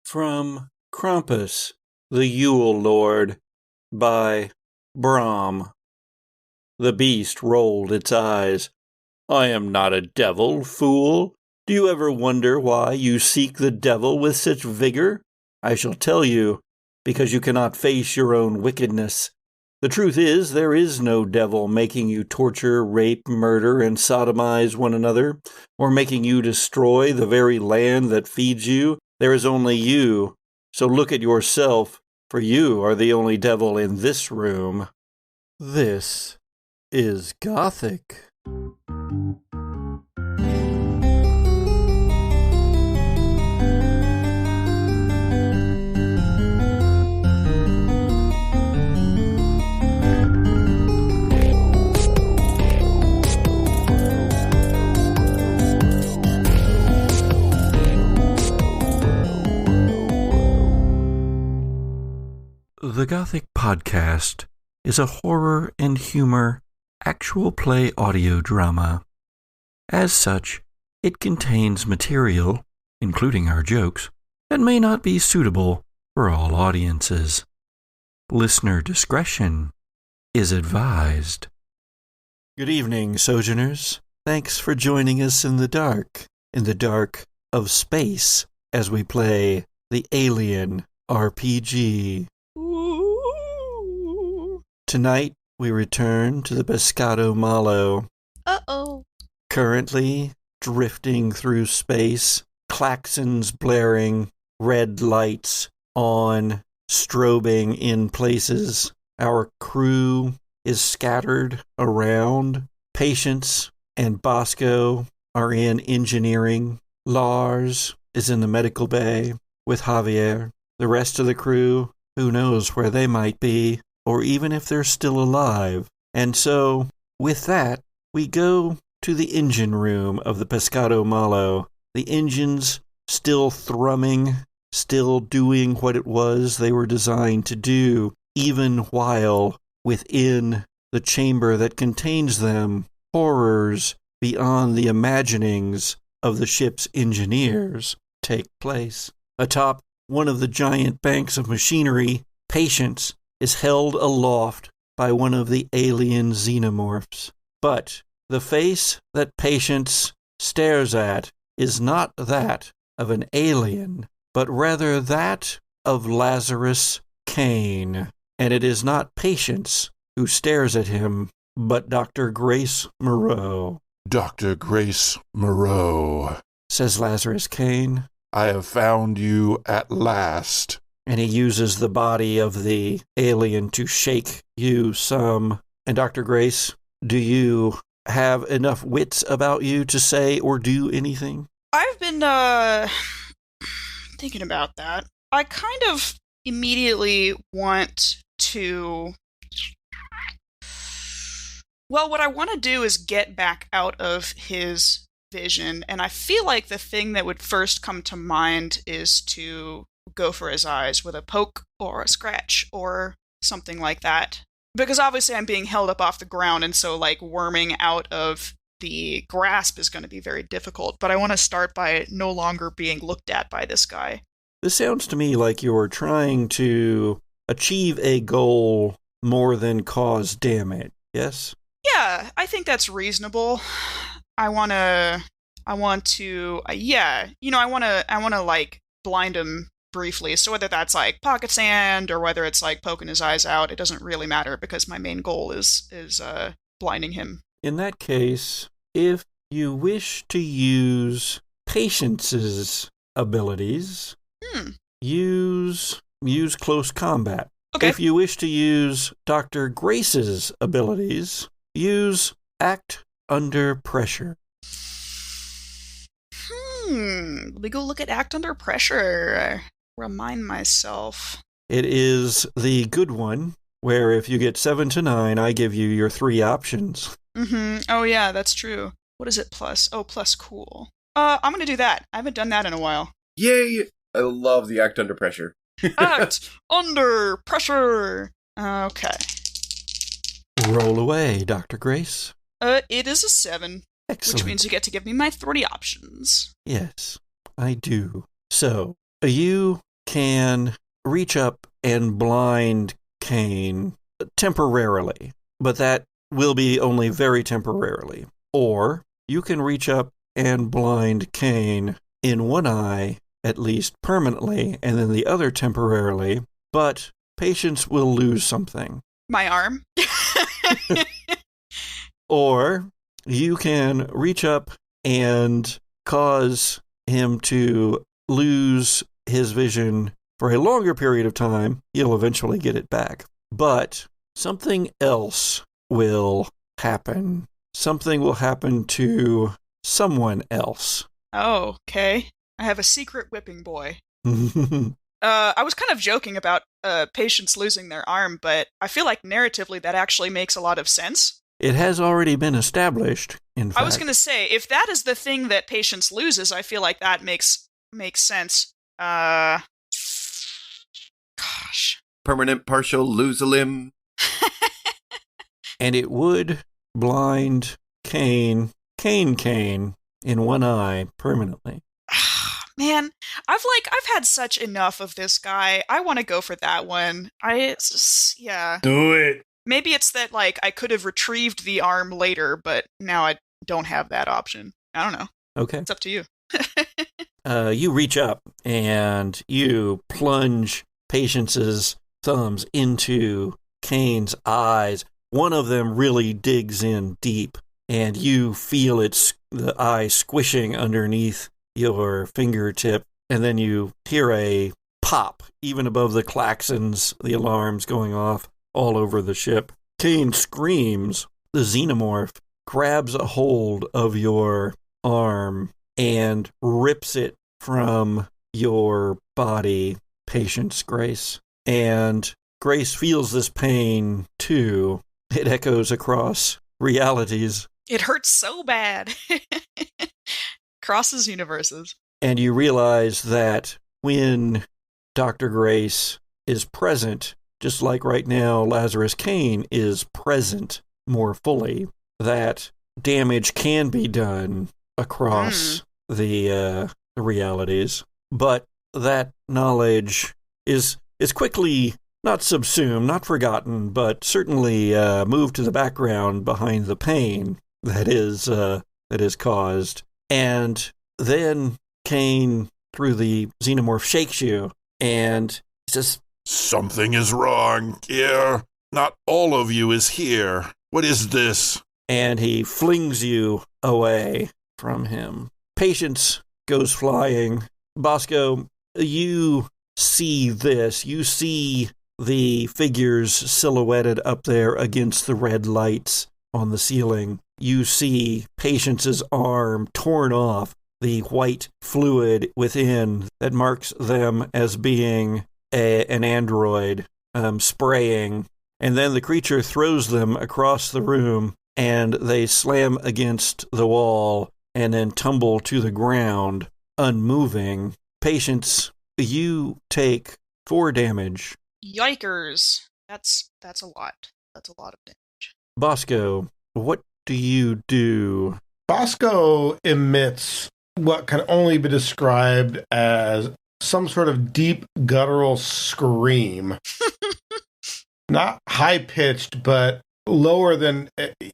From Krampus, the Yule Lord, by Brahm. The beast rolled its eyes. I am not a devil, fool. Do you ever wonder why you seek the devil with such vigor? I shall tell you, because you cannot face your own wickedness. The truth is, there is no devil making you torture, rape, murder, and sodomize one another, or making you destroy the very land that feeds you. There is only you. So look at yourself, for you are the only devil in this room. This is Gothic. The Gothic Podcast is a horror and humor actual play audio drama. As such, it contains material, including our jokes, that may not be suitable for all audiences. Listener discretion is advised. Good evening, Sojourners. Thanks for joining us in the dark of space, as we play the Alien RPG. Tonight, we return to the Pescado Malo. Uh-oh. Currently drifting through space, klaxons blaring, red lights on, strobing in places. Our crew is scattered around. Patience and Bosco are in engineering. Lars is in the medical bay with Javier. The rest of the crew, who knows where they might be, or even if they're still alive. And so, with that, we go to the engine room of the Pescado Malo. The engines still thrumming, still doing what it was they were designed to do, even while within the chamber that contains them, horrors beyond the imaginings of the ship's engineers take place. Atop one of the giant banks of machinery, Patience is held aloft by one of the alien xenomorphs. But the face that Patience stares at is not that of an alien, but rather that of Lazarus Kane. And it is not Patience who stares at him, but Dr. Grace Moreau. Dr. Grace Moreau, says Lazarus Kane. I have found you at last. And he uses the body of the alien to shake you some. And Dr. Grace, do you have enough wits about you to say or do anything? I've been, thinking about that. I kind of immediately want to... Well, what I want to do is get back out of his vision, and I feel like the thing that would first come to mind is to go for his eyes with a poke or a scratch or something like that. Because obviously I'm being held up off the ground, and so like worming out of the grasp is going to be very difficult. But I want to start by no longer being looked at by this guy. This sounds to me like you're trying to achieve a goal more than cause damage, yes? Yeah, I think that's reasonable. I want to like blind him briefly. So whether that's like pocket sand or whether it's like poking his eyes out, it doesn't really matter because my main goal is blinding him. In that case, if you wish to use Patience's abilities, use close combat. Okay. If you wish to use Dr. Grace's abilities, use act under pressure. Let me go look at act under pressure. Remind myself. It is the good one, where if you get 7 to 9, I give you your 3 options. Oh yeah, that's true. What is it plus? Oh, plus cool. I'm gonna do that. I haven't done that in a while. Yay! I love the act under pressure. Act under pressure! Okay. Roll away, Dr. Grace. It is a 7. Excellent. Which means you get to give me my 3 options. Yes, I do. So, you can reach up and blind Kane temporarily, but that will be only very temporarily. Or you can reach up and blind Kane in one eye, at least permanently, and then the other temporarily, but Patience will lose something. My arm. Or you can reach up and cause him to lose his vision for a longer period of time. He'll eventually get it back. But something else will happen. Something will happen to someone else. Oh, okay. I have a secret whipping boy. I was kind of joking about Patience losing their arm, but I feel like narratively that actually makes a lot of sense. It has already been established, in fact. I was going to say, if that is the thing that Patience loses, I feel like that makes sense. Gosh. Permanent partial lose a limb. And it would blind Kane in one eye permanently. Man, I've had such enough of this guy. I want to go for that one. Yeah. Do it. Maybe it's that, like, I could have retrieved the arm later, but now I don't have that option. I don't know. Okay. It's up to you. You reach up and you plunge Patience's thumbs into Kane's eyes. One of them really digs in deep, and you feel the eye squishing underneath your fingertip, and then you hear a pop, even above the klaxons, the alarms going off all over the ship. Kane screams. The xenomorph grabs a hold of your arm and rips it from your body, Patience Grace. And Grace feels this pain, too. It echoes across realities. It hurts so bad. Crosses universes. And you realize that when Dr. Grace is present, just like right now Lazarus Kane is present more fully, that damage can be done across the realities. But that knowledge is quickly not subsumed, not forgotten, but certainly moved to the background behind the pain that is caused. And then Kane, through the xenomorph, shakes you and says, Something is wrong here. Not all of you is here. What is this? And he flings you away from him. Patience goes flying. Bosco, you see this. You see the figures silhouetted up there against the red lights on the ceiling. You see Patience's arm torn off, the white fluid within that marks them as being an android spraying. And then the creature throws them across the room, and they slam against the wall and then tumble to the ground, unmoving. Patience, you take 4 damage. Yikers. That's a lot. That's a lot of damage. Bosco, what do you do? Bosco emits what can only be described as some sort of deep guttural scream. Not high-pitched, but lower than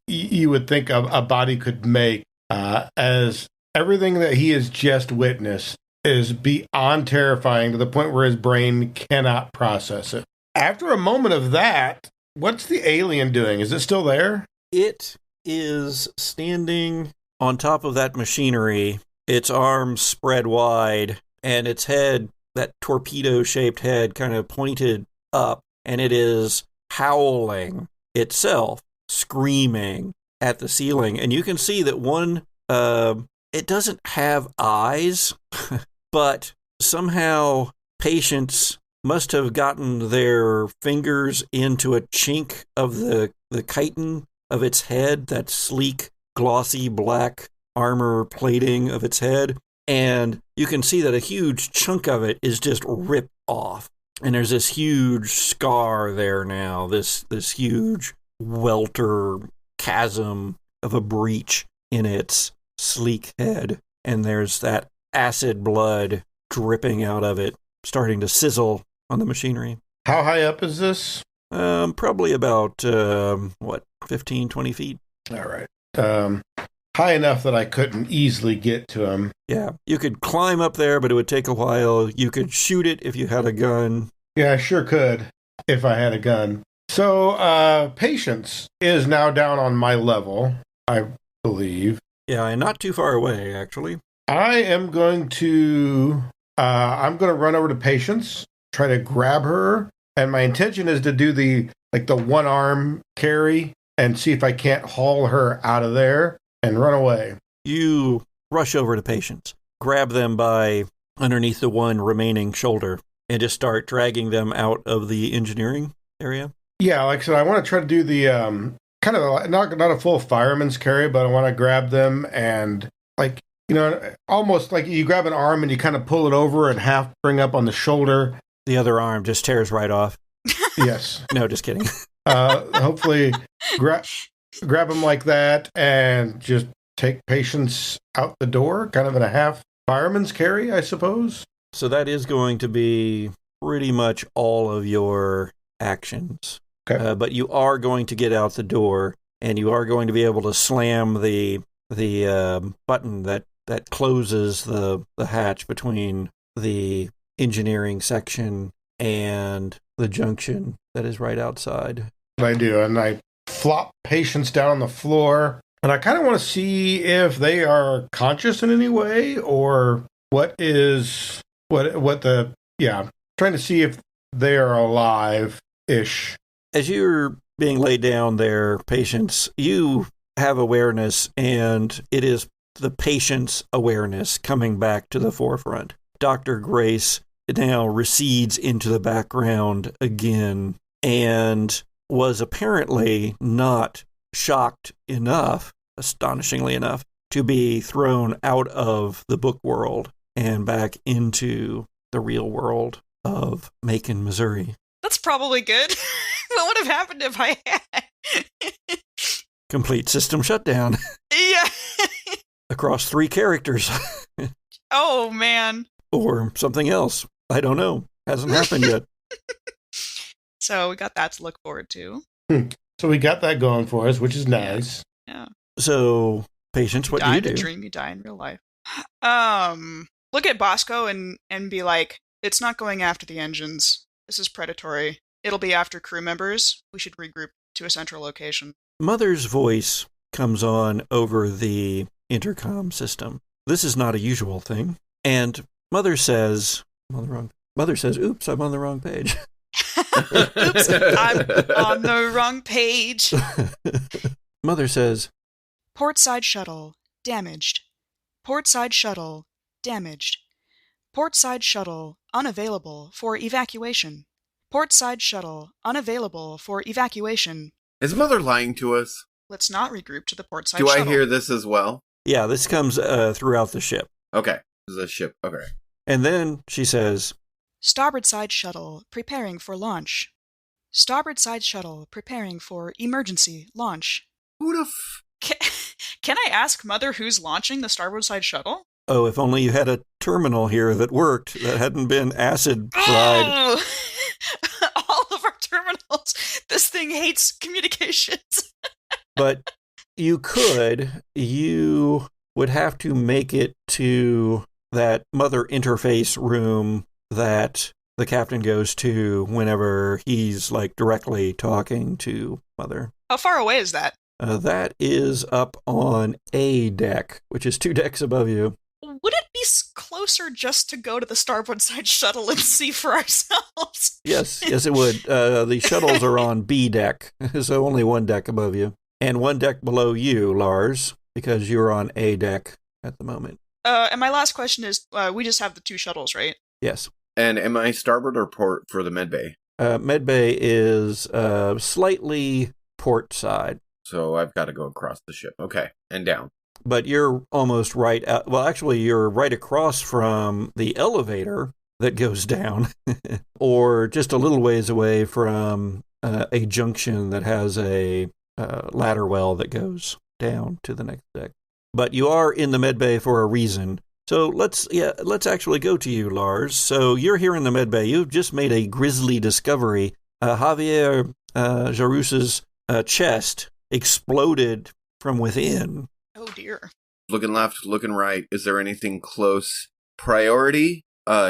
you would think a body could make, as everything that he has just witnessed is beyond terrifying to the point where his brain cannot process it. After a moment of that, what's the alien doing? Is it still there? It is standing on top of that machinery, its arms spread wide, and its head, that torpedo-shaped head, kind of pointed up, and it is howling itself, screaming at the ceiling. And you can see that it doesn't have eyes, but somehow Patience must have gotten their fingers into a chink of the chitin of its head, that sleek, glossy black armor plating of its head. And you can see that a huge chunk of it is just ripped off. And there's this huge scar there now, this huge welter chasm of a breach in its sleek head. And there's that acid blood dripping out of it. starting to sizzle on the machinery. How high up is this? Probably about, 15, 20 feet. All right. High enough that I couldn't easily get to him. Yeah, you could climb up there, but it would take a while. You could shoot it if you had a gun. Yeah, I sure could if I had a gun. So, Patience is now down on my level, I believe. Yeah, and not too far away, actually. I am going to run over to Patience, try to grab her, and my intention is to do the one arm carry and see if I can't haul her out of there and run away. You rush over to Patience, grab them by underneath the one remaining shoulder, and just start dragging them out of the engineering area. Yeah, like I said, I want to try to do the kind of not a full fireman's carry, but I want to grab them and almost like you grab an arm and you kind of pull it over and half bring up on the shoulder. The other arm just tears right off. Yes. No, just kidding. Hopefully grab them like that and just take Patience out the door, kind of in a half fireman's carry, I suppose. So that is going to be pretty much all of your actions. Okay. But you are going to get out the door, and you are going to be able to slam the button that closes the hatch between the engineering section and the junction that is right outside. I do, and I flop Patience down on the floor, and I kind of want to see if they are conscious in any way, or trying to see if they are alive-ish. As you're being laid down there, Patience, you have awareness, and it is the patient's awareness coming back to the forefront. Dr. Grace now recedes into the background again and was apparently not shocked enough, astonishingly enough, to be thrown out of the book world and back into the real world of Macon, Missouri. That's probably good. What would have happened if I had? Complete system shutdown. Yeah. Across 3 characters. Oh, man. Or something else. I don't know. Hasn't happened yet. So we got that to look forward to. So we got that going for us, which is nice. Yeah. So, Patience, what do you do? Die in a dream, you die in real life. Look at Bosco and be like, it's not going after the engines. This is predatory. It'll be after crew members. We should regroup to a central location. Mother's voice comes on over the intercom system. This is not a usual thing. And Mother says, oops, I'm on the wrong page. Oops, I'm on the wrong page. Mother says, Portside shuttle, damaged. Portside shuttle, damaged. Portside shuttle, unavailable for evacuation. Portside shuttle, unavailable for evacuation. Is Mother lying to us? Let's not regroup to the portside Do shuttle. I hear this as well? yeah, this comes throughout the ship. Okay. This is a ship. Okay. And then she says, Starboard side shuttle, preparing for launch. Starboard side shuttle, preparing for emergency launch. Who the Can I ask Mother who's launching the starboard side shuttle? oh, if only you had a terminal here that worked, that hadn't been acid fried. Oh! All of our terminals. This thing hates communications. But you would have to make it to that Mother interface room that the captain goes to whenever he's directly talking to Mother. How far away is that? That is up on A deck, which is 2 decks above you. Would it be closer just to go to the starboard side shuttle and see for ourselves? Yes, it would. The shuttles are on B deck, so only 1 deck above you. And 1 deck below you, Lars, because you're on A deck at the moment. And my last question is, we just have the 2 shuttles, right? Yes. And am I starboard or port for the medbay? Medbay is slightly port side. So I've got to go across the ship. Okay. And down. But you're almost right out. Well, actually, you're right across from the elevator that goes down, or just a little ways away from a junction that has a ladder well that goes down to the next deck. But you are in the medbay for a reason. So let's actually go to you, Lars. So you're here in the medbay. You've just made a grisly discovery. Javier Jarus's chest exploded from within. Oh, dear. Looking left, looking right. Is there anything close? Priority?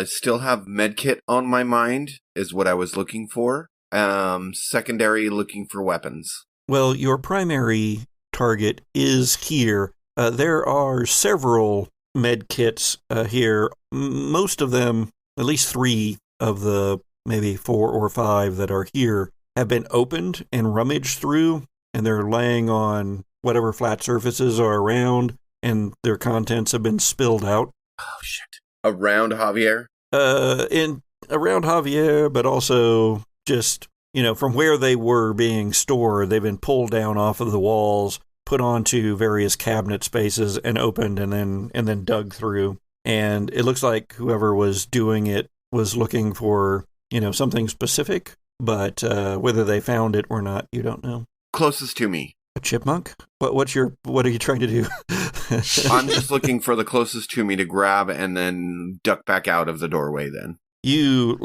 Still have medkit on my mind is what I was looking for. Secondary, looking for weapons. Well, your primary target is here. There are several med kits here. Most of them, at least 3 of the maybe 4 or 5 that are here, have been opened and rummaged through, and they're laying on whatever flat surfaces are around, and their contents have been spilled out. Oh, shit. Around Javier? Around Javier, but also just, from where they were being stored, they've been pulled down off of the walls, put onto various cabinet spaces, and opened and then dug through. And it looks like whoever was doing it was looking for, something specific, but whether they found it or not, you don't know. Closest to me. A chipmunk? What are you trying to do? I'm just looking for the closest to me to grab and then duck back out of the doorway then. You,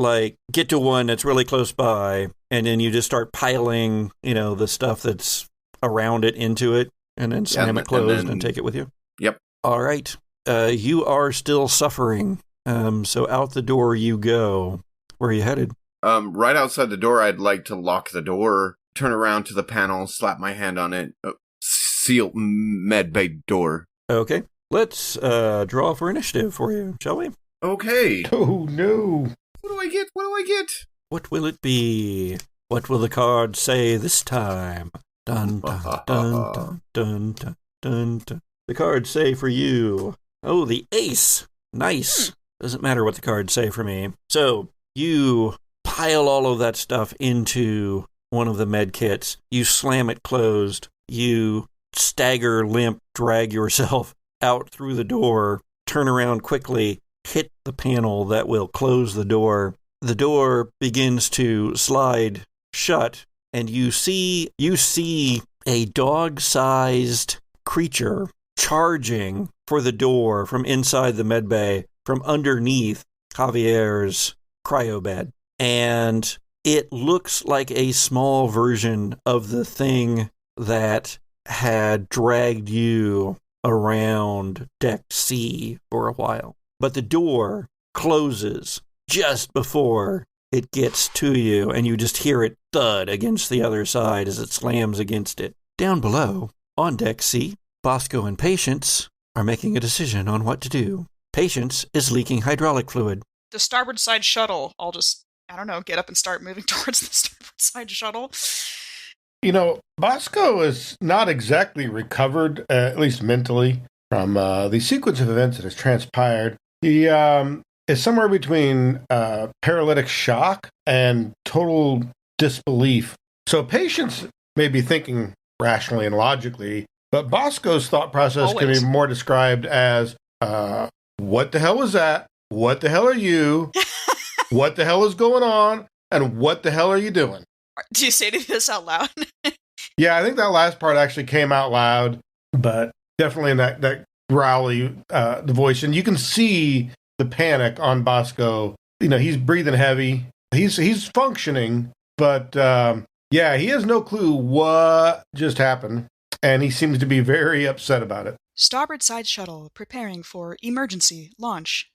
get to one that's really close by, and then you just start piling, the stuff that's around it into it, and then slam it closed and take it with you? Yep. All right. You are still suffering, so out the door you go. Where are you headed? Right outside the door, I'd like to lock the door, turn around to the panel, slap my hand on it, seal med bay door. Okay. Let's draw for initiative for you, shall we? Okay. Oh, no. What do I get? What will it be? What will the card say this time? Dun, dun, dun, dun, dun, dun, dun, dun. The cards say for you. Oh, the ace. Nice. Doesn't matter what the cards say for me. So, you pile all of that stuff into one of the med kits. You slam it closed. You stagger, limp, drag yourself out through the door, turn around quickly, hit the panel that will close the door. The door begins to slide shut, and you see a dog-sized creature charging for the door from inside the medbay, from underneath Javier's cryobed. And it looks like a small version of the thing that had dragged you around Deck C for a while. But the door closes just before it gets to you, and you just hear it thud against the other side as it slams against it. Down below, on Deck C, Bosco and Patience are making a decision on what to do. Patience is leaking hydraulic fluid. The starboard side shuttle, I'll just, get up and start moving towards the starboard side shuttle. Bosco is not exactly recovered, at least mentally, from the sequence of events that has transpired. He is somewhere between paralytic shock and total disbelief. So Patience may be thinking rationally and logically, but Bosco's thought process can be more described as, what the hell was that? What the hell are you? What the hell is going on? And what the hell are you doing? Do you say any of this out loud? Yeah, I think that last part actually came out loud, but definitely in that growly the voice. And you can see the panic on Bosco. He's breathing heavy. He's functioning, but he has no clue what just happened. And he seems to be very upset about it. Starboard side shuttle preparing for emergency launch.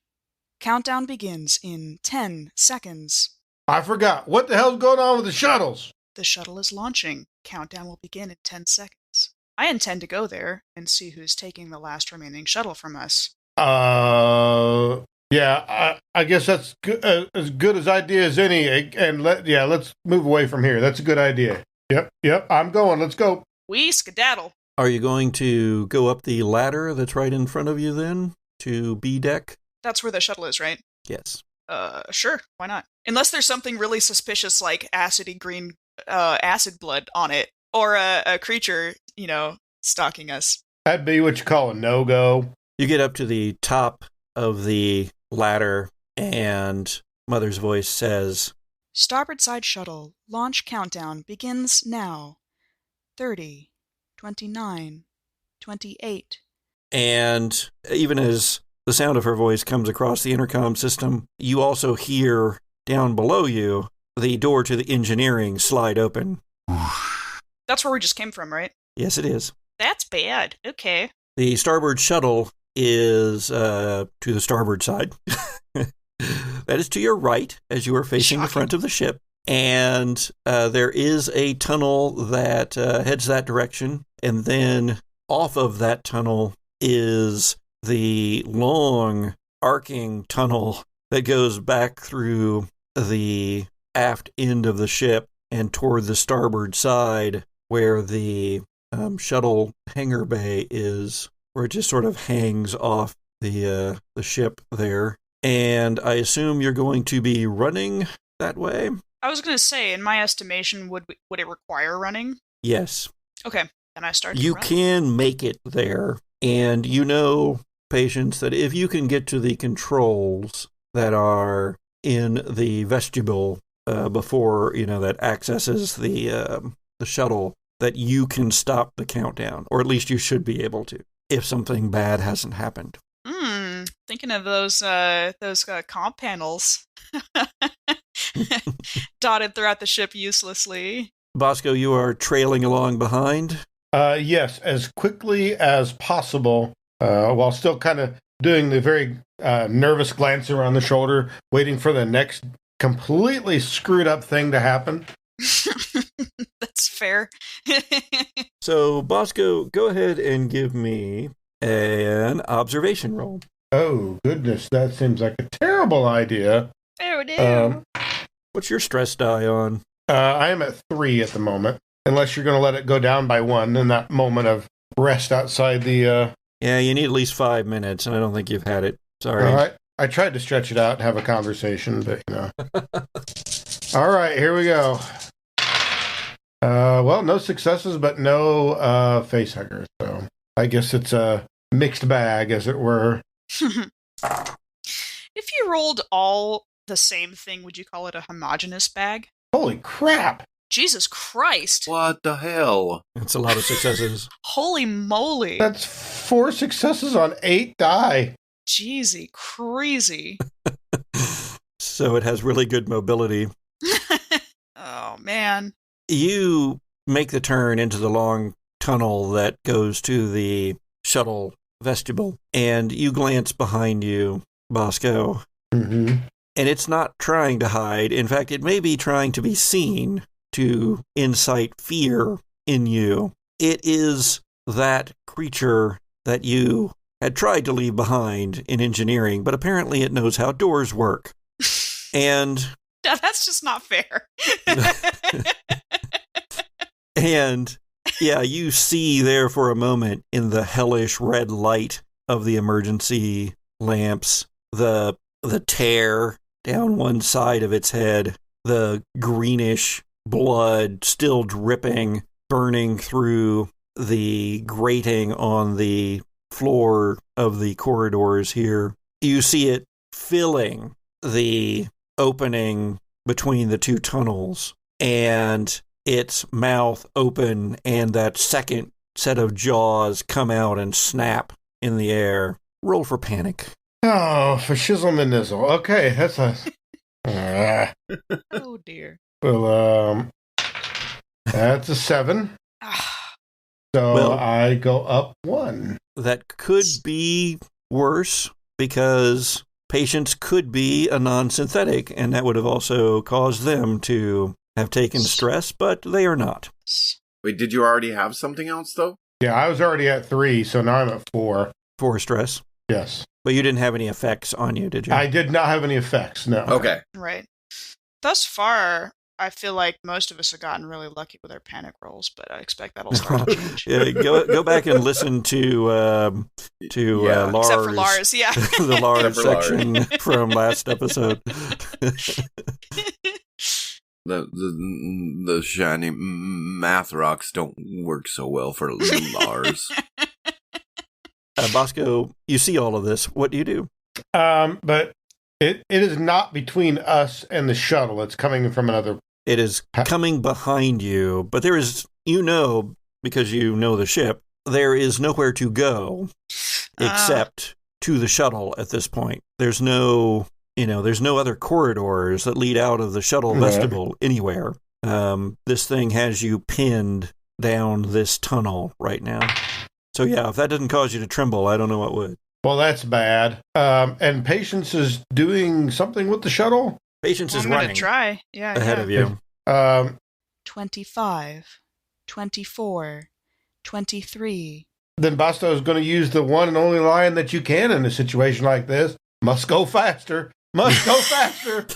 Countdown begins in 10 seconds. I forgot. What the hell's going on with the shuttles? The shuttle is launching. Countdown will begin in 10 seconds. I intend to go there and see who's taking the last remaining shuttle from us. Yeah, I guess that's as good as idea as any. And let's move away from here. That's a good idea. Yep, I'm going. Let's go. We skedaddle. Are you going to go up the ladder that's right in front of you then to B deck? That's where the shuttle is, right? Yes. Sure. Why not? Unless there's something really suspicious like acidy green acid blood on it, or a creature, stalking us. That'd be what you call a no-go. You get up to the top of the ladder, and Mother's voice says, Starboard side shuttle, launch countdown begins now. 30, 29, 28. And even as the sound of her voice comes across the intercom system, you also hear down below you the door to the engineering slide open. That's where we just came from, right? Yes, it is. That's bad. Okay. The starboard shuttle is to the starboard side. That is to your right as you are facing the front of the ship. And there is a tunnel that heads that direction. And then off of that tunnel is the long arcing tunnel that goes back through the aft end of the ship and toward the starboard side where the shuttle hangar bay is, where it just sort of hangs off the ship there. And I assume you're going to be running that way? I was going to say, in my estimation, would it require running? Yes. Okay, then I start to You run. can make it there, and you know, patients, that if you can get to the controls that are in the vestibule before, that accesses the shuttle, that you can stop the countdown, or at least you should be able to, if something bad hasn't happened. Thinking of those comp panels dotted throughout the ship uselessly. Bosco, you are trailing along behind. Yes, as quickly as possible, while still kind of doing the very nervous glance around the shoulder, waiting for the next completely screwed up thing to happen. That's fair. So, Bosco, go ahead and give me an observation roll. Oh, goodness, that seems like a terrible idea. Oh, no. What's your stress die on? I am at 3 at the moment, unless you're going to let it go down by 1 in that moment of rest outside the... Yeah, you need at least 5 minutes, and I don't think you've had it. Sorry. All right. I tried to stretch it out and have a conversation, but, All right, here we go. Well, no successes, but no face huggers, so I guess it's a mixed bag, as it were. If you rolled all the same thing, would you call it a homogeneous bag? Holy crap! Jesus Christ! What the hell? That's a lot of successes. Holy moly! That's 4 successes on 8 die. Jeezy crazy. So it has really good mobility. Oh, man. You make the turn into the long tunnel that goes to the shuttle vestibule, and you glance behind you, Bosco. Mm-hmm. And it's not trying to hide. In fact, it may be trying to be seen to incite fear in you. It is that creature that you had tried to leave behind in engineering, but apparently it knows how doors work. And No, that's just not fair. And yeah, you see there for a moment in the hellish red light of the emergency lamps, the tear down one side of its head, the greenish blood still dripping, burning through the grating on the floor of the corridors here. You see it filling the opening between the two tunnels, and its mouth open, and that second set of jaws come out and snap in the air. Roll for panic. Oh, for shizzle and nizzle. Okay, that's a... Oh, dear. Well, that's a 7. So Well, I go up 1. That could be worse, because patients could be a non-synthetic, and that would have also caused them to have taken stress, but they are not. Wait, did you already have something else, though? Yeah, I was already at 3, so now I'm at 4. For stress. Yes. But you didn't have any effects on you, did you? I did not have any effects, no. Okay. Right. Thus far, I feel like most of us have gotten really lucky with our panic rolls, but I expect that'll start to change. Yeah, go back and listen to Lars. Except for Lars, yeah. The Lars Except for section from last episode. The shiny math rocks don't work so well for Lars. Bosco, you see all of this. What do you do? But it is not between us and the shuttle. It's coming from another... It is coming behind you, but there is, because you know the ship, there is nowhere to go except to the shuttle at this point. There's no other corridors that lead out of the shuttle vestibule anywhere. This thing has you pinned down this tunnel right now. So yeah, if that doesn't cause you to tremble, I don't know what would. Well, that's bad. And Patience is doing something with the shuttle? Patience is I'm running going to try. Yeah, ahead of you. 25, 24, 23. Then Bosco is going to use the one and only line that you can in a situation like this. Must go faster. Must go faster.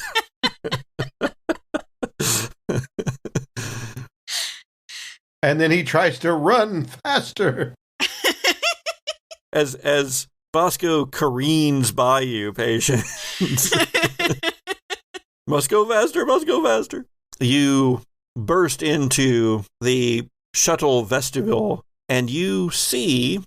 And then he tries to run faster. As Bosco careens by you, Patience. Must go faster, must go faster. You burst into the shuttle vestibule, and you see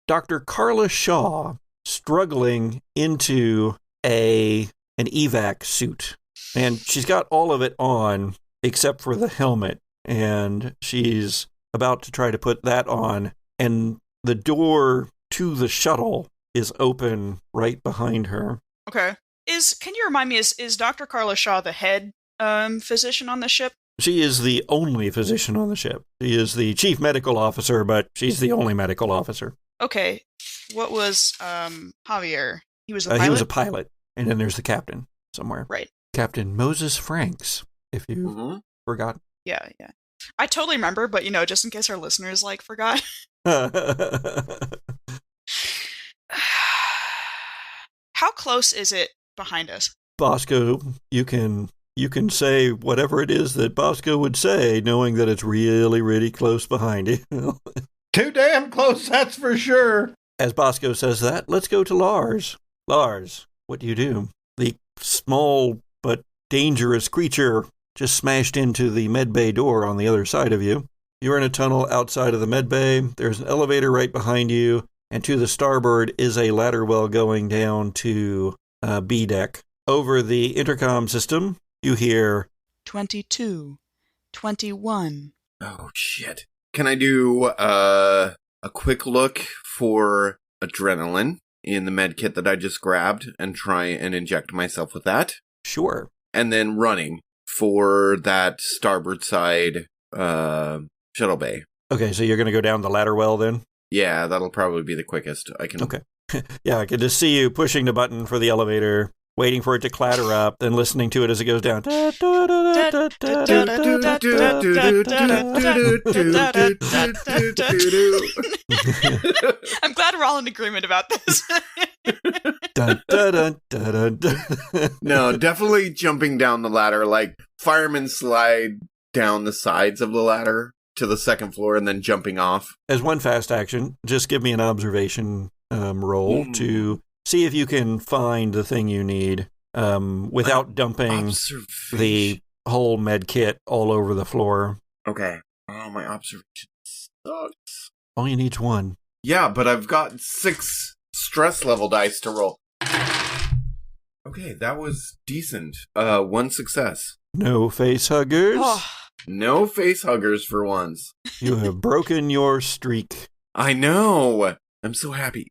Dr. Carla Shaw struggling into an evac suit. And she's got all of it on except for the helmet, and she's about to try to put that on, and the door to the shuttle is open right behind her. Okay. Can you remind me, is Dr. Carla Shaw the head physician on the ship? She is the only physician on the ship. She is the chief medical officer, but she's the only medical officer. Okay. What was Javier? He was a pilot? He was a pilot, and then there's the captain somewhere. Right. Captain Moses Franks, if you've forgotten. Yeah. I totally remember, but, just in case our listeners, forgot. How close is it behind us? Bosco, you can say whatever it is that Bosco would say, knowing that it's really, really close behind you. Too damn close, that's for sure. As Bosco says that, let's go to Lars. Lars, what do you do? The small but dangerous creature just smashed into the medbay door on the other side of you. You're in a tunnel outside of the medbay. There's an elevator right behind you, and to the starboard is a ladder well going down to B deck. Over the intercom system, you hear 22, 21. Oh, shit. Can I do a quick look for adrenaline in the med kit that I just grabbed and try and inject myself with that? Sure. And then running for that starboard side shuttle bay. Okay, so you're going to go down the ladder well then? Yeah, that'll probably be the quickest. Okay. Yeah, I can just see you pushing the button for the elevator, waiting for it to clatter up, then listening to it as it goes down. I'm glad we're all in agreement about this. No, definitely jumping down the ladder, like firemen slide down the sides of the ladder to the second floor and then jumping off. As one fast action, just give me an observation roll to see if you can find the thing you need without dumping the whole med kit all over the floor. Okay. Oh, my observation sucks. All you need's one. Yeah, but I've got 6 stress level dice to roll. Okay, that was decent. 1 success. No face huggers. Oh. No face huggers for once. You have broken your streak. I know. I'm so happy.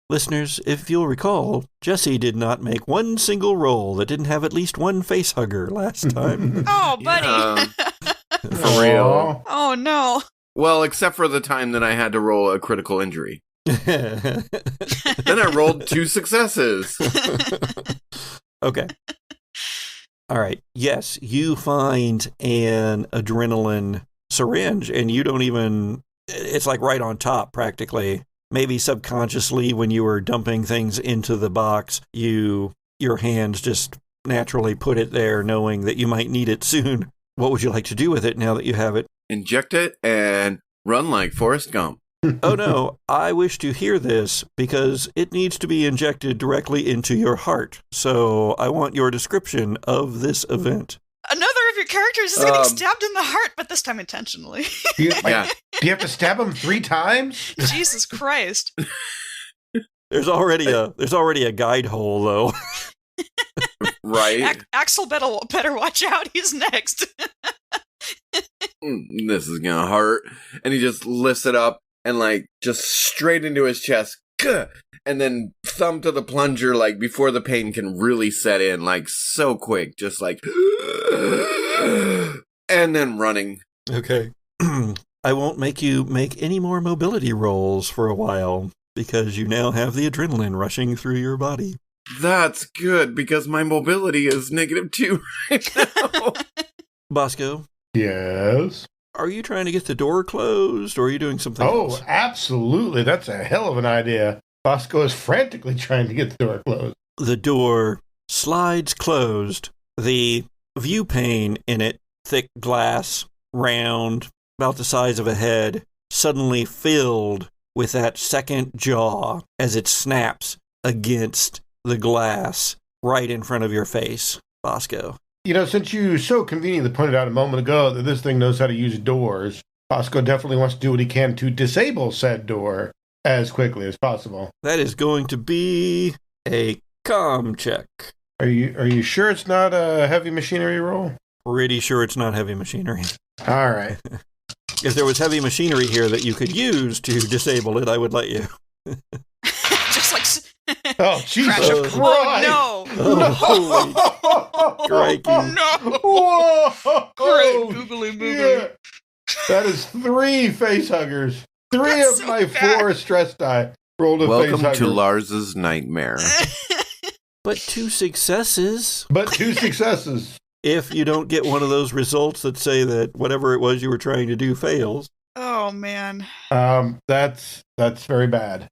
Listeners, if you'll recall, Jesse did not make one single roll that didn't have at least one face hugger last time. Oh, buddy. Yeah, for real. Oh, no. Well, except for the time that I had to roll a critical injury. Then I rolled 2 successes. Okay. All right. Yes, you find an adrenaline syringe, and you don't even... It's like right on top, practically. Maybe subconsciously, when you were dumping things into the box, your hands just naturally put it there, knowing that you might need it soon. What would you like to do with it now that you have it? Inject it and run like Forrest Gump. Oh no, I wish to hear this because it needs to be injected directly into your heart. So I want your description of this event. Another of your characters is getting stabbed in the heart, but this time intentionally. Do you have to stab him 3 times? Jesus Christ. There's already a guide hole, though. Right? Axel better watch out. He's next. This is gonna hurt. And he just lifts it up, and like just straight into his chest. Gah! And then thumb to the plunger, like before the pain can really set in, like so quick, just like, and then running. Okay. I won't make you make any more mobility rolls for a while because you now have the adrenaline rushing through your body. That's good because my mobility is -2 right now. Bosco, Yes. are you trying to get the door closed or are you doing something else? Oh, absolutely. That's a hell of an idea. Bosco is frantically trying to get the door closed. The door slides closed. The view pane in it, thick glass, round, about the size of a head, suddenly filled with that second jaw as it snaps against the glass right in front of your face, Bosco. You know, since you so conveniently pointed out a moment ago that this thing knows how to use doors, Bosco definitely wants to do what he can to disable said door as quickly as possible. That is going to be a comm check. Are you sure it's not a heavy machinery roll? Pretty sure it's not heavy machinery. All right. If there was heavy machinery here that you could use to disable it, I would let you. Just like Oh, Jesus crash Christ. of- Oh Oh, holy crikey. no! Whoa! Great googly moogly. Yeah. That is 3 face huggers. 3 That's of so my bad. 4 stress die rolled a face Welcome hugger. to Lars's nightmare. But 2 successes. But 2 successes. If you don't get one of those results that say that whatever it was you were trying to do fails. Oh man. That's very bad.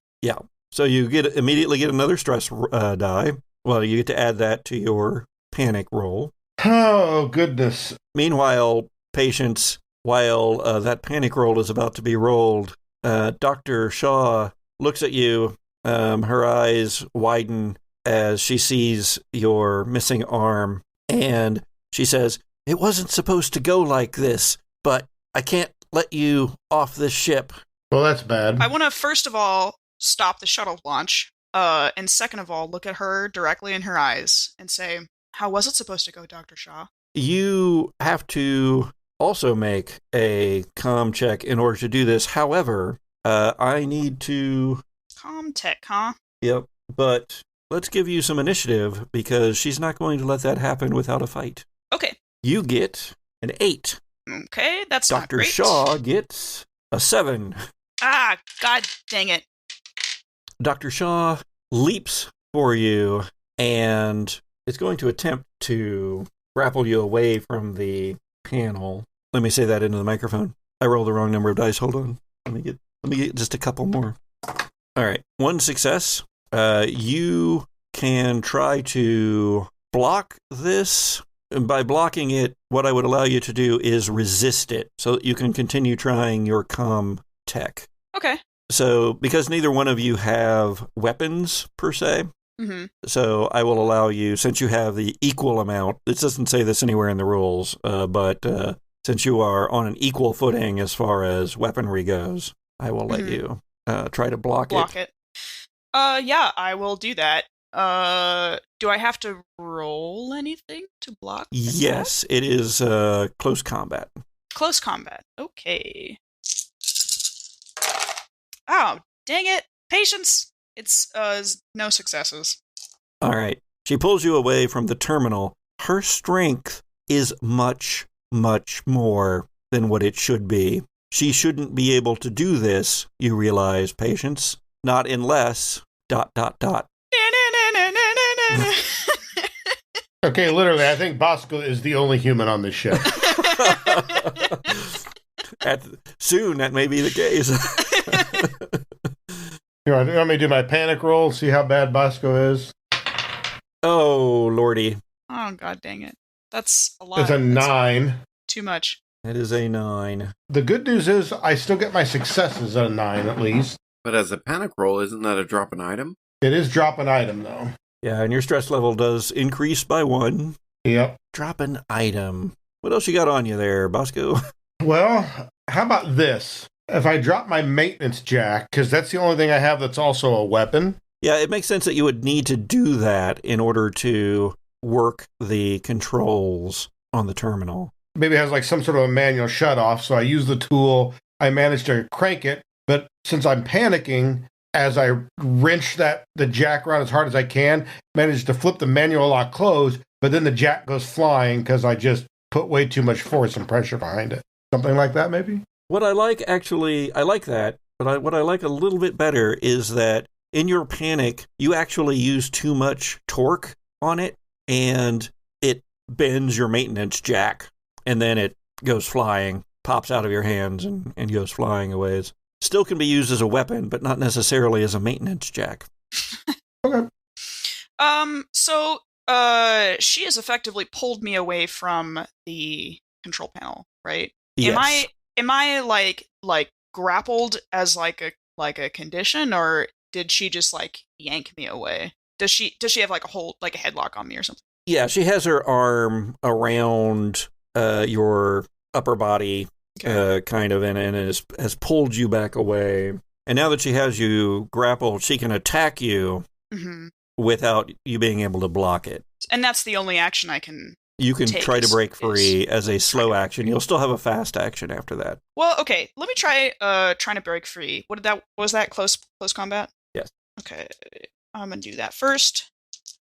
So you immediately get another stress die. Well, you get to add that to your panic roll. Oh, goodness. Meanwhile, patients, while that panic roll is about to be rolled, Dr. Shaw looks at you. Her eyes widen as she sees your missing arm, and she says, "It wasn't supposed to go like this, but I can't let you off this ship." Well, that's bad. I want to first of all stop the shuttle launch, and second of all look at her directly in her eyes and say, "How was it supposed to go, Dr. Shaw?" You have to also make a comm check in order to do this. However, I need to... Comm tech, huh? Yep, but let's give you some initiative because she's not going to let that happen without a fight. Okay. You get an 8. Okay, that's not Dr. great. Shaw gets a 7. Ah, god dang it. Dr. Shaw leaps for you and is going to attempt to grapple you away from the panel. Let me say that into the microphone. I rolled the wrong number of dice. Hold on. Let me get just a couple more. All right. 1 success. You can try to block this. And by blocking it, what I would allow you to do is resist it so that you can continue trying your comm tech. Okay. So, because neither one of you have weapons, per se, so I will allow you, since you have the equal amount, this doesn't say this anywhere in the rules, but since you are on an equal footing as far as weaponry goes, I will let you try to block it. Yeah, I will do that. Do I have to roll anything to block? Yes, it is close combat. Close combat. Okay. Oh, dang it. Patience. It's no successes. All right. She pulls you away from the terminal. Her strength is much, much more than what it should be. She shouldn't be able to do this, you realize, Patience. Not unless... ... Okay, literally, I think Bosco is the only human on this ship. Soon, that may be the case. You want me to do my panic roll, see how bad Bosco is? Oh, lordy. Oh, god dang it. That's a lot. It's a 9. Too much. It is a 9. The good news is I still get my successes at a 9 at least. But as a panic roll, isn't that a drop an item? It is drop an item, though. Yeah, and your stress level does increase by 1. Yep. Drop an item. What else you got on you there, Bosco? Well, how about this? If I drop my maintenance jack, because that's the only thing I have that's also a weapon. Yeah, it makes sense that you would need to do that in order to work the controls on the terminal. Maybe it has like some sort of a manual shut-off, so I use the tool. I manage to crank it, But since I'm panicking, as I wrench the jack around as hard as I can, manage to flip the manual lock closed, but then the jack goes flying because I just put way too much force and pressure behind it. Something like that, maybe? What I like, actually, I like that, but what I like a little bit better is that in your panic, you actually use too much torque on it, and it bends your maintenance jack, and then it goes flying, pops out of your hands, and goes flying away. Still can be used as a weapon, but not necessarily as a maintenance jack. Okay. So, she has effectively pulled me away from the control panel, right? Yes. Am I like grappled as like a condition, or did she just like yank me away? Does she have like a headlock on me or something? Yeah, she has her arm around your upper body, kind of, and has pulled you back away. And now that she has you grappled, she can attack you without you being able to block it. And that's the only action I can. You can try to break free as a slow action. You'll still have a fast action after that. Well, okay. Let me try trying to break free. Was that close combat? Yes. Okay. I'm gonna do that first.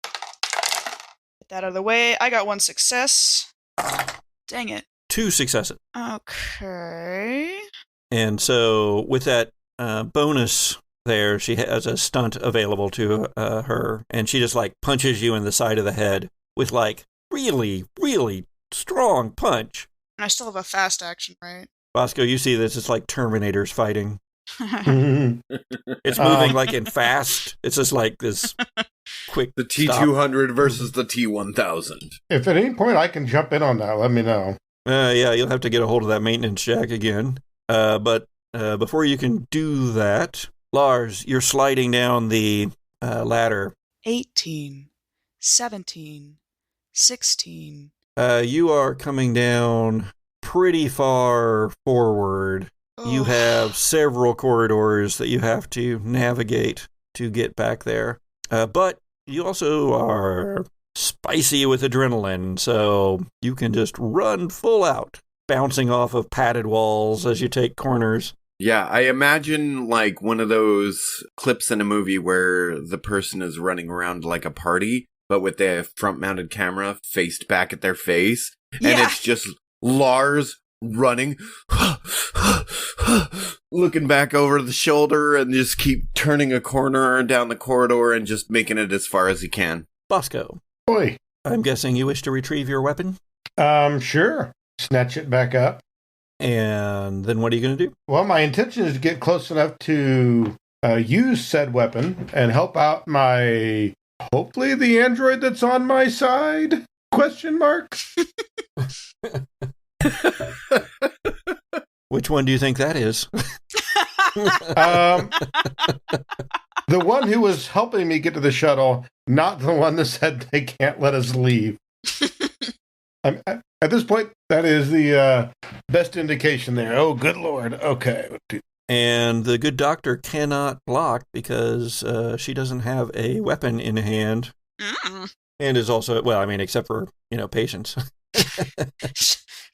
Get that out of the way. I got 1 success. Dang it. 2 successes. Okay. And so with that bonus there, she has a stunt available to her, and she just like punches you in the side of the head with like really, really strong punch. And I still have a fast action, right? Bosco, you see this? It's like Terminators fighting. It's moving like in fast. It's just like this quick. The T200 versus the T1000. If at any point I can jump in on that, let me know. Yeah, you'll have to get a hold of that maintenance jack again. But before you can do that, Lars, you're sliding down the ladder. 18, 17, 16. You are coming down pretty far forward. You have several corridors that you have to navigate to get back there. But you also are spicy with adrenaline, so you can just run full out, bouncing off of padded walls as you take corners. Yeah, I imagine like one of those clips in a movie where the person is running around like a party, but with the front-mounted camera faced back at their face. Yeah. And it's just Lars running, looking back over the shoulder and just keep turning a corner down the corridor and just making it as far as he can. Bosco. Boy. I'm guessing you wish to retrieve your weapon? Sure. Snatch it back up. And then what are you going to do? Well, my intention is to get close enough to use said weapon and help out hopefully the android that's on my side? Question mark? Which one do you think that is? The one who was helping me get to the shuttle, not the one that said they can't let us leave. At this point, that is the best indication there. Oh, good Lord. Okay. And the good doctor cannot block because she doesn't have a weapon in hand. And is also, well, I mean, except for, patience.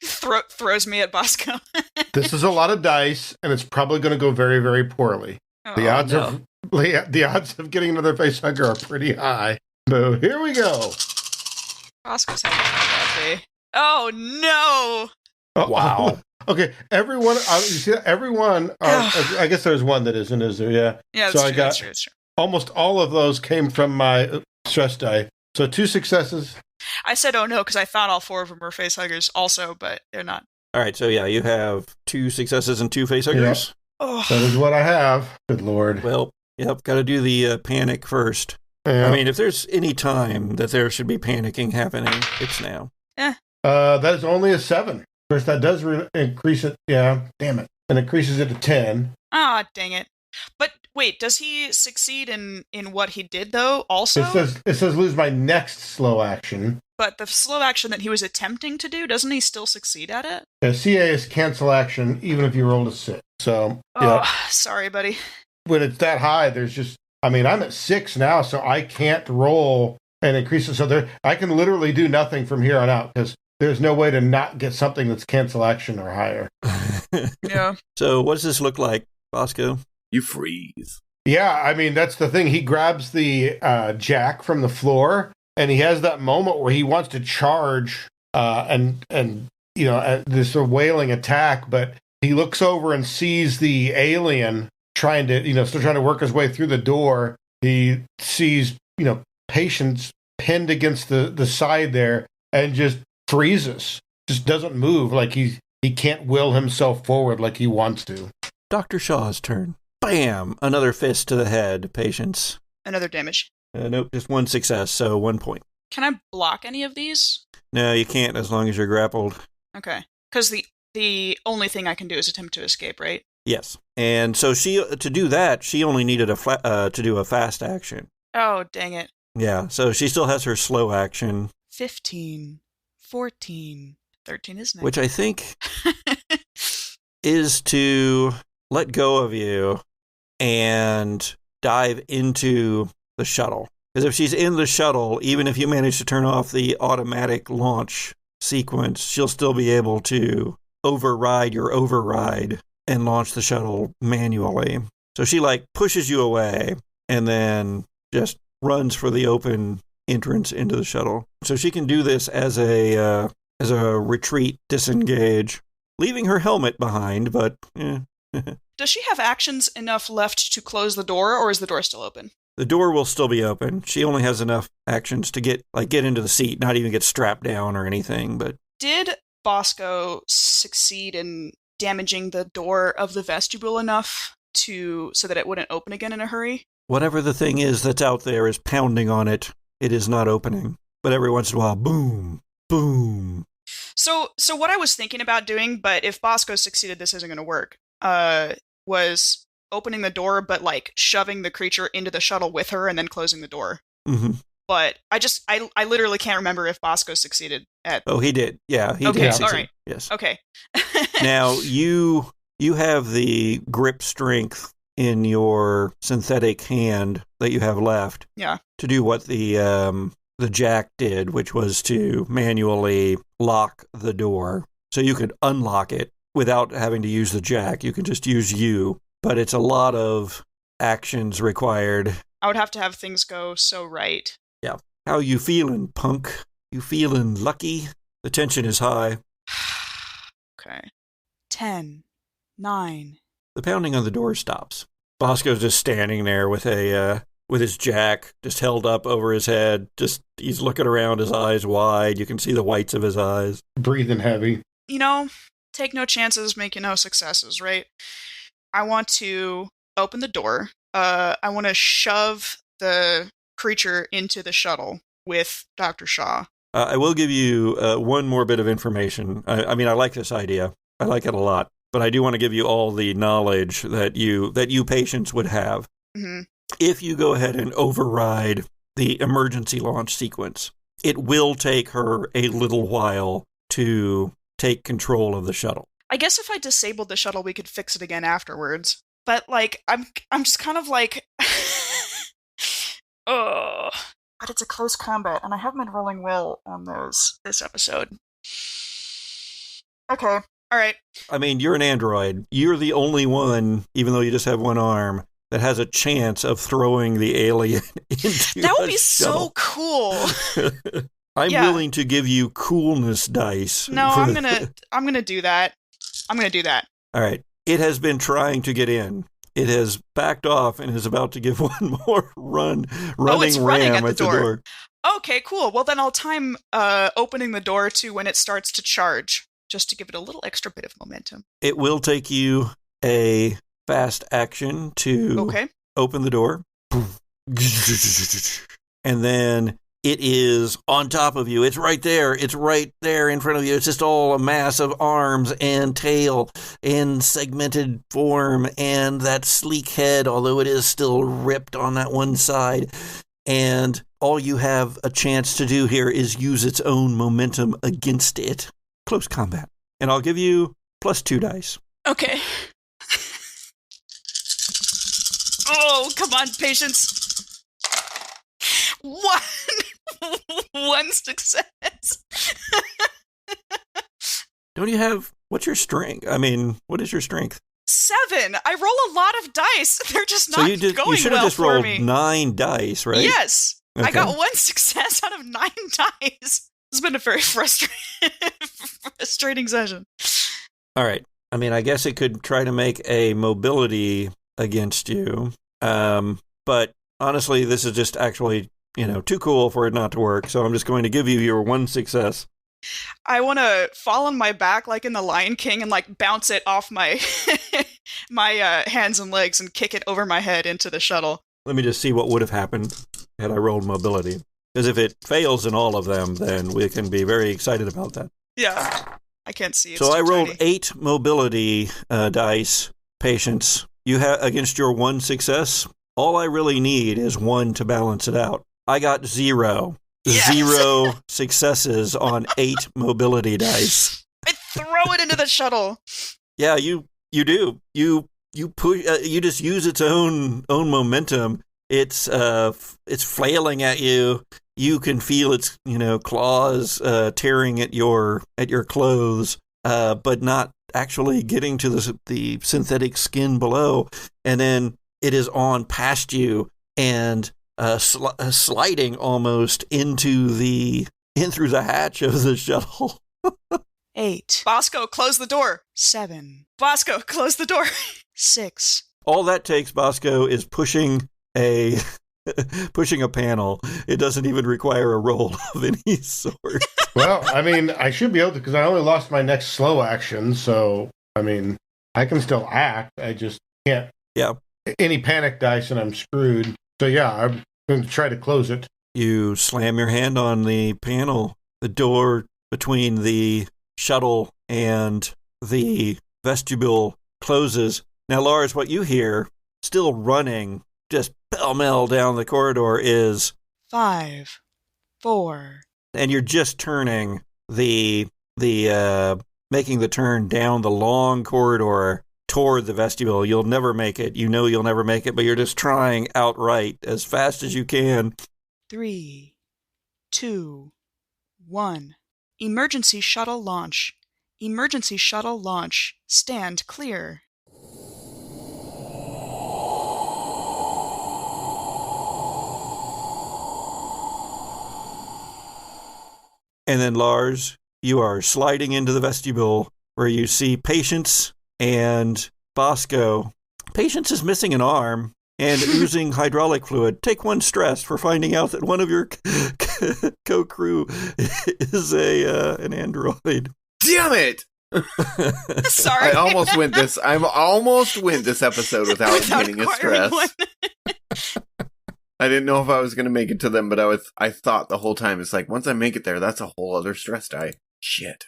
Throws me at Bosco. This is a lot of dice, and it's probably going to go very, very poorly. The odds of getting another facehugger are pretty high. So here we go. Bosco's having a bad day. Oh no! Oh, wow. Okay, everyone. You see, everyone. I guess there's one that isn't, is there? Yeah. Yeah. So that's true. Almost all of those came from my stress die. So 2 successes. I said, "Oh no," because I thought all 4 of them were facehuggers, also, but they're not. All right, so yeah, you have 2 successes and 2 facehuggers. Yep. That is what I have. Good Lord. Well, yep, got to do the panic first. Yeah. I mean, if there's any time that there should be panicking happening, it's now. That is only a 7. Of course, that does increase it. Yeah, damn it. And increases it to 10. Ah, dang it. But wait, does he succeed in what he did, though, also? It says lose my next slow action. But the slow action that he was attempting to do, doesn't he still succeed at it? Yeah, CA is cancel action, even if you rolled a 6. So, sorry, buddy. When it's that high, I'm at 6 now, so I can't roll and increase it. So I can literally do nothing from here on out, because there's no way to not get something that's cancel action or higher. Yeah. So what does this look like Bosco? You freeze. Yeah, I mean, that's the thing. He grabs the jack from the floor, and he has that moment where he wants to charge and this wailing attack, but he looks over and sees the alien still trying to work his way through the door. He sees, Patience pinned against the side there and just freezes, just doesn't move, like he can't will himself forward like he wants to. Dr. Shaw's turn. Bam! Another fist to the head, Patience. Another damage. Nope, just one success, so 1 point. Can I block any of these? No, you can't as long as you're grappled. Okay. Because the only thing I can do is attempt to escape, right? Yes. And so to do that, she only needed to do a fast action. Oh, dang it. Yeah, so she still has her slow action. 15, 14, 13 is next. Which I think is to let go of you and dive into the shuttle. Because if she's in the shuttle, even if you manage to turn off the automatic launch sequence, she'll still be able to override your override and launch the shuttle manually. So she pushes you away and then just runs for the open entrance into the shuttle. So she can do this as a retreat disengage, leaving her helmet behind, but Does she have actions enough left to close the door, or is the door still open? The door will still be open. She only has enough actions to get into the seat, not even get strapped down or anything, but Did Bosco succeed in damaging the door of the vestibule enough so that it wouldn't open again in a hurry? whatever the thing is that's out there is pounding on it. It is not opening. But every once in a while, boom, boom. So what I was thinking about doing, but if Bosco succeeded, this isn't going to work, was opening the door, but shoving the creature into the shuttle with her and then closing the door. Mm-hmm. But I literally can't remember if Bosco succeeded at... Oh, he did. Yeah, he okay, did succeed. All right. Yes. Okay. Now, you have the grip strength in your synthetic hand that you have left. Yeah. To do what the jack did, which was to manually lock the door. So you could unlock it without having to use the jack. You can just use you. But it's a lot of actions required. I would have to have things go so right. Yeah. How you feeling, punk? You feeling lucky? The tension is high. Okay. 10, 9. The pounding on the door stops. Bosco's just standing there with his jack just held up over his head. Just he's looking around, his eyes wide. You can see the whites of his eyes. Breathing heavy. Take no chances, make no successes, right? I want to open the door. I want to shove the creature into the shuttle with Dr. Shaw. I will give you one more bit of information. I mean, I like this idea. I like it a lot. But I do want to give you all the knowledge that you patients would have. Mm-hmm. If you go ahead and override the emergency launch sequence, it will take her a little while to take control of the shuttle. I guess if I disabled the shuttle, we could fix it again afterwards. But I'm just kind of ugh. But it's a close combat, and I haven't been rolling well on those this episode. Okay, all right. I mean, you're an android. You're the only one, even though you just have one arm, that has a chance of throwing the alien into that would be shuttle. so cool. I'm willing to give you coolness dice. No, I'm gonna do that. I'm gonna do that. All right. It has been trying to get in. It has backed off and is about to give one more running ram at the door. Okay, cool. Well, then I'll time opening the door to when it starts to charge, just to give it a little extra bit of momentum. It will take you a fast action to open the door. And then it is on top of you. It's right there. It's right there in front of you. It's just all a mass of arms and tail and segmented form and that sleek head, although it is still ripped on that one side. And all you have a chance to do here is use its own momentum against it. Close combat. And I'll give you +2 dice. Okay. Oh, come on, patience. One success. Don't you have... What's your strength? I mean, what is your strength? 7. I roll a lot of dice. They're just not you going should have well just for rolled me. 9 dice, right? Yes. Okay. I got 1 success out of 9 dice. It's been a very frustrating session. All right. I mean, I guess it could try to make a mobility against you. But honestly, this is just actually, too cool for it not to work. So I'm just going to give you your 1 success. I want to fall on my back like in the Lion King and like bounce it off my my hands and legs and kick it over my head into the shuttle. Let me just see what would have happened had I rolled mobility. Because if it fails in all of them, then we can be very excited about that. Yeah. I can't see. It's so I too rolled tiny. 8 mobility dice, patience. You have against your 1 success. All I really need is 1 to balance it out. I got 0. Yes. 0 successes on 8 mobility dice. I throw it into the shuttle. Yeah, you do. You push. You just use its own momentum. It's flailing at you. You can feel its claws tearing at your clothes, but not actually getting to the synthetic skin below. And then it is on past you and sliding almost in through the hatch of the shuttle. 8. Bosco, close the door. 7. Bosco, close the door. 6. All that takes, Bosco, is pushing a panel. It doesn't even require a roll of any sort. Well, I mean, I should be able to because I only lost my next slow action. So, I mean, I can still act. I just can't. Yeah. Any panic dice and I'm screwed. So, yeah, I'm going to try to close it. You slam your hand on the panel. The door between the shuttle and the vestibule closes. Now, Lars, what you hear, still running, just pell-mell down the corridor, is 5. 4. and you're just turning making the turn down the long corridor toward the vestibule. You'll never make it. You know you'll never make it, but you're just trying outright as fast as you can. 3. 2. 1. Emergency shuttle launch. Emergency shuttle launch. Stand clear. And then, Lars, you are sliding into the vestibule where you see Patience and Bosco. Patience is missing an arm and oozing hydraulic fluid. Take 1 stress for finding out that one of your co-crew is an android. Damn it! Sorry. I almost went this episode without getting a stress. I didn't know if I was going to make it to them, but I thought the whole time, it's like, once I make it there, that's a whole other stress die. Shit.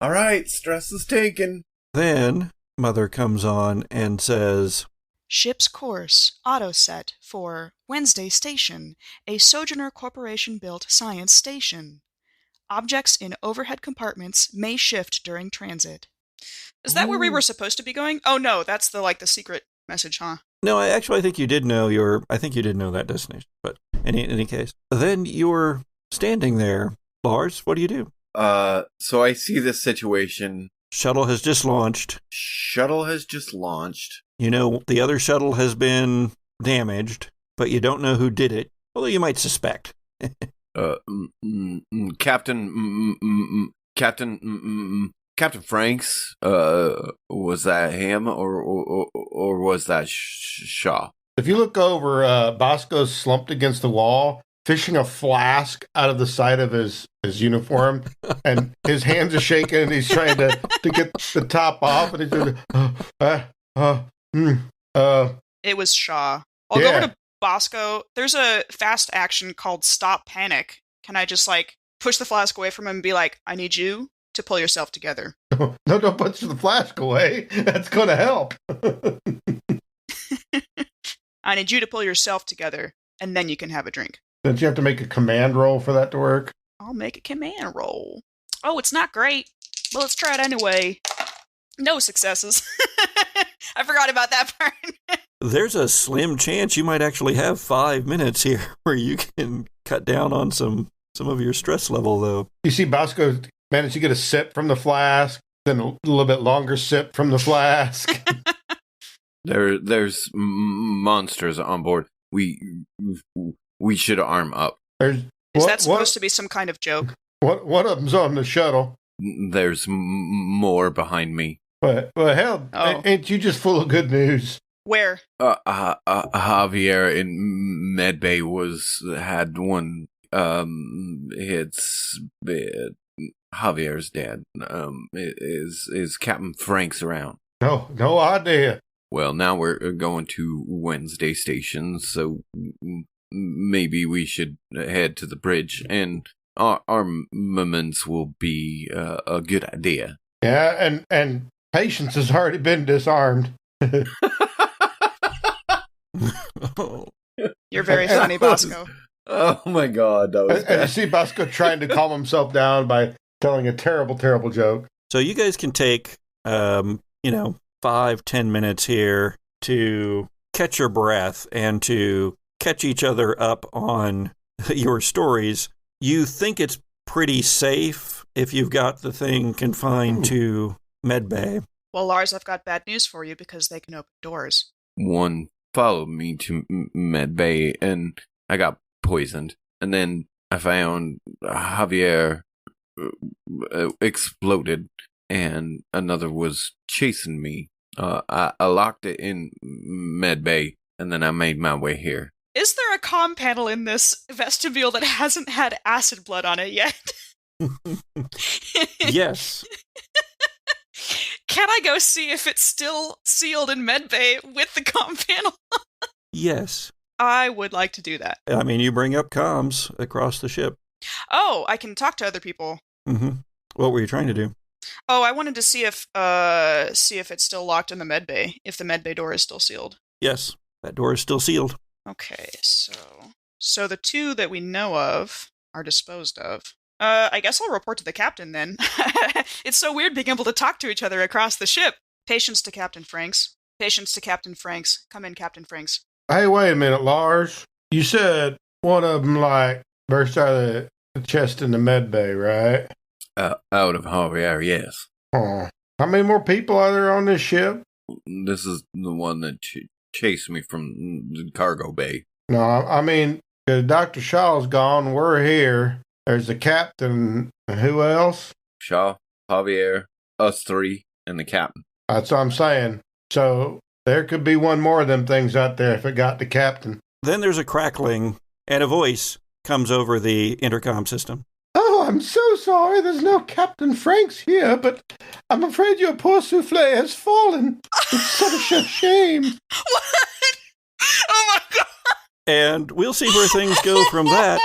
All right, stress is taken. Then Mother comes on and says, Ship's course, auto set for Wednesday Station, a Sojourner Corporation-built science station. Objects in overhead compartments may shift during transit. Is that where we were supposed to be going? Oh no, that's the secret message, huh? No, I think you did know that destination, but in any case. Then you're standing there. Lars, what do you do? So I see this situation. Shuttle has just launched. You know, the other shuttle has been damaged, but you don't know who did it, although you might suspect. Captain Franks, was that him or was that Shaw? If you look over, Bosco's slumped against the wall, fishing a flask out of the side of his uniform, and his hands are shaking, and he's trying to get the top off, and he's doing, It was Shaw. I'll go over to Bosco. There's a fast action called Stop Panic. Can I just push the flask away from him and be like, I need you to pull yourself together? No, don't push the flask away. That's going to help. I need you to pull yourself together, and then you can have a drink. Don't you have to make a command roll for that to work? I'll make a command roll. Oh, it's not great. Well, let's try it anyway. No successes. I forgot about that part. There's a slim chance you might actually have 5 minutes here where you can cut down on some of your stress level, though. You see Bosco managed to get a sip from the flask, then a little bit longer sip from the flask. There's monsters on board. We should arm up. Is that supposed to be some kind of joke? One of them's on the shuttle. There's more behind me. Well, hell, ain't you just full of good news? Where? Javier in Medbay had one. Javier's dead. Is Captain Frank's around? No idea. Well, now we're going to Wednesday Station, so maybe we should head to the bridge, and armaments will be a good idea. Yeah, and Patience has already been disarmed. You're very funny, Bosco. Oh my God, that was bad. And you see Bosco trying to calm himself down by telling a terrible, terrible joke. So you guys can take, 5-10 minutes here to catch your breath and to catch each other up on your stories. You think it's pretty safe if you've got the thing confined to Medbay. Well, Lars, I've got bad news for you because they can open doors. One followed me to Medbay, and I got poisoned. And then I found Javier exploded, and another was chasing me. I locked it in Medbay, and then I made my way here. Is there a comm panel in this vestibule that hasn't had acid blood on it yet? Yes. Can I go see if it's still sealed in Medbay with the comm panel? Yes. I would like to do that. I mean, you bring up comms across the ship. Oh, I can talk to other people. Mm-hmm. What were you trying to do? Oh, I wanted to see if it's still locked in the medbay, if the medbay door is still sealed. Yes, that door is still sealed. Okay, so the two that we know of are disposed of. I guess I'll report to the captain then. It's so weird being able to talk to each other across the ship. Patience to Captain Franks. Patience to Captain Franks. Come in, Captain Franks. Hey, wait a minute, Lars. You said one of them, burst out of the chest in the med bay, right? Out of Javier, yes. Oh. How many more people are there on this ship? This is the one that chased me from the cargo bay. No, I mean, Dr. Shaw's gone. We're here. There's the captain. And who else? Shaw, Javier, us three, and the captain. That's what I'm saying. So there could be one more of them things out there if it got the captain. Then there's a crackling, and a voice comes over the intercom system. Oh, I'm so sorry there's no Captain Franks here, but I'm afraid your poor souffle has fallen. It's such a shame. What? Oh my God. And we'll see where things go from that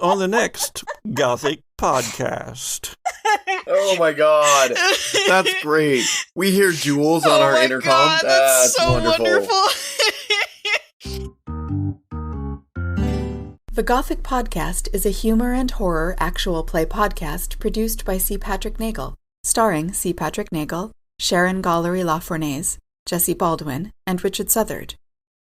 on the next Gothic Podcast. Oh my God. That's great. We hear Jules on our intercom. God, that's so wonderful. The Gothic Podcast is a humor and horror actual play podcast produced by C. Patrick Neagle, starring C. Patrick Neagle, Sharon Gollery-LaFournese, Jesse Baldwin, and Richard Southard.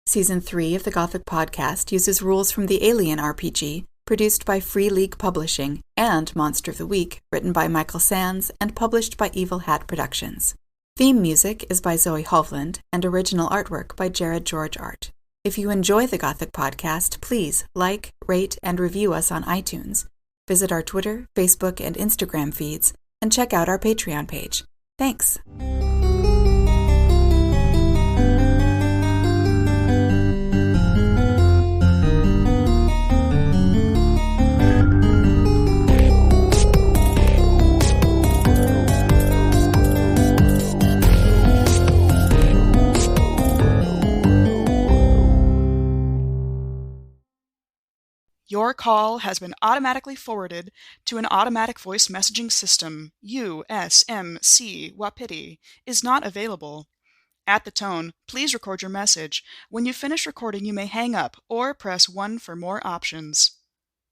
Season 3 of the Gothic Podcast uses rules from the Alien RPG, produced by Free League Publishing, and Monster of the Week, written by Michael Sands and published by Evil Hat Productions. Theme music is by Zoe Hovland, and original artwork by Jared George Art. If you enjoy the Gothic Podcast, please like, rate, and review us on iTunes. Visit our Twitter, Facebook, and Instagram feeds, and check out our Patreon page. Thanks. Your call has been automatically forwarded to an automatic voice messaging system. USMC Wapiti is not available. At the tone, please record your message. When you finish recording, you may hang up or press 1 for more options.